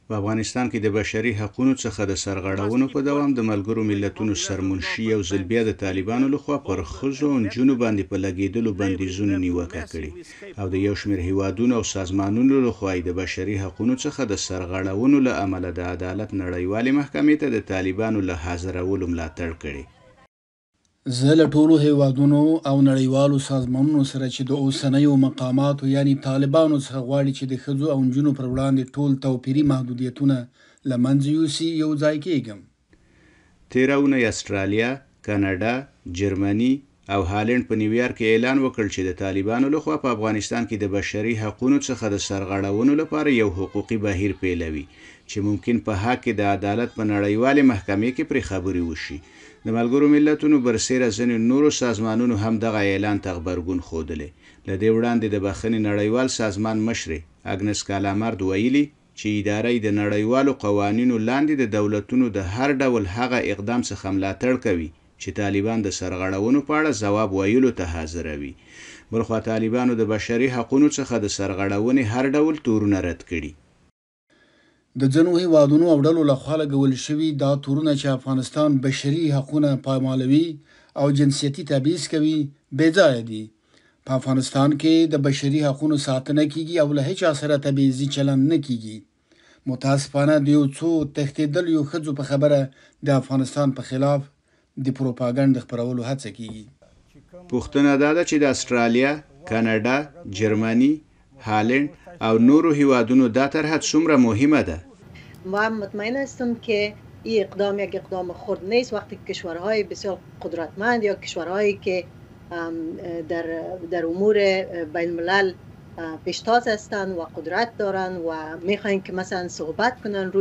په افغانستان کې د بشري حقوقو څخه د سرغړونو په دوام د ملګرو ملتونو سرمنشي او ځل بیا د طالبانو لخوا پر ښځو او نجونو باندې په لګېدلو بندیزونو نیوکه کړې او د یو شمېر هیوادونو او سازمانونو لخوا د بشري حقوقو څخه د سرغړونو له امله د عدالت نړیوالې محکمې ته د طالبانو له حاضرولو ملاتړ کړی. زه له ټولو هیوادونو او نړیوالو سازمانونو سره چې د اوسنیو مقاماتو یعنی طالبانو څخه غواړي چې د ښځو او نجونو پر وړاندې ټول توپیري محدودیتونه له منځه یوسي یو ځای کېږم. تېره اونۍ استرالیا، کاناډا، جرمني او هالند په نیویارک کې اعلان وکړ چې د طالبانو لخوا په افغانستان کې د بشري حقوقو څخه د سرغړونو لپاره یو حقوقي بهیر پیلوي چې ممکن په حق کې د عدالت په نړیوالې محکمې کې پرې خبرې وشي. د ملګرو ملتونو برسېره ځینې نورو سازمانونو هم دغه اعلان ته غبرګون ښودلی. له دې وړاندې د بخښنې نړیوال سازمان مشرې اګنس کالامرد ویلي چې اداره د نړیوالو قوانینو لاندې د دولتونو د هر ډول هغه اقدام څخه ملاتړ کوي چې طالبان د سرغړونو په اړه ځواب ویلو ته حاضروي. بلخوا طالبانو د بشري حقوقو څخه د سرغړونې هر ډول تورونه رد کړي. د ځینو هیوادونو او ډلو لخوا لګول شوي دا تورونه چې افغانستان بشري حقونه پایمالوي او جنسیتي تبعیض کوي بې ځایه دي. په افغانستان کې د بشري حقونو ساتنه کیږي او له هیچا سره تبعیضي چلند نه کیږي. متاسفانه د یو څو تښتېدلیو ښځو په خبره د افغانستان په خلاف د پروپاګانډ خپرولو هڅه کیږي. پوښتنه دا ده چې د استرالیا، کاناډا، جرمني، هالند او نورو هیوادونو دا طرح څومره مهمه ده؟ و مطمئن هستم که این اقدام یک اقدام خرد نیست وقتی کشورهای بسیار قدرتمند یا کشورهایی که در امور بین الملل پیشتاز هستند و قدرت دارند و میخواین که مثلا صحبت کنن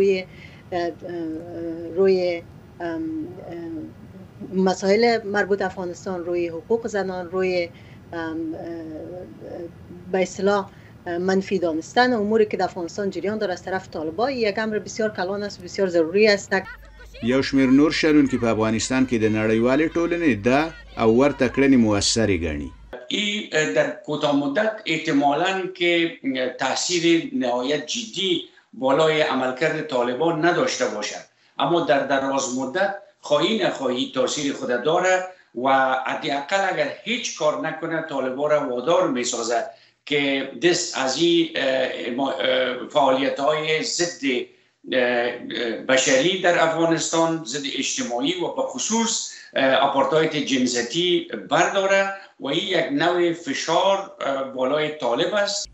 روی مسائل مربوط افغانستان، روی حقوق زنان، روی به اصطلاح منفی دانستن اموری که در افغانستان جریان داره از طرف طالبان، یک امر بسیار کلان است و بسیار ضروری است. یو شمېر نور شنونکي په افغانستان کې د نړیوالې ټولنې دا او ورته کړنې موثرې ګڼي. این در کوتاه مدت احتمالاً که تاثیر نهایت جدی بالای عملکرد طالبان نداشته باشد، اما در دراز مدت خواهی نخواهی تاثیر خود داره و حداقل اگر هیچ کار نکنه طالبان را وادار میسازد که دست از این فعالیت‌های ضد بشری در افغانستان، ضد اجتماعی و به خصوص آپارتاید جنسیتی برداره و این یک نوع فشار بالای طالب است.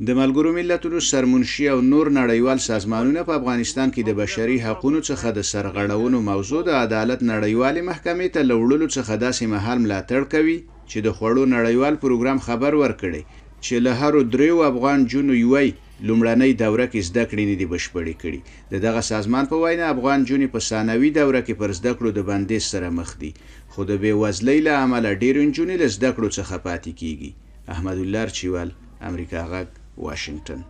د ملګرو ملتونو سرمنشي او نور نړیوال سازمانونه په افغانستان کې د بشري حقوقو څخه د سرغړونو موضوع د عدالت نړیوالې محکمې ته له وړلو څخه داسې مهال ملاتړ کوي چې د خوړو نړیوال پروګرام خبر ورکړی چې له هرو دریو افغان جونو یوی لومړنۍ دوره کې زده کړې نه دي بشپړې کړي. د دغه سازمان په وینا افغان جونې په ثانوي دوره کې پر زده کړو د بندیز سره مخ دي، خو د بېوزلۍ له امله ډېرې نجونې له زده کړو څخه پاتې کیږي. احمد الله چیوال، امریکا غږ، واشنگټن.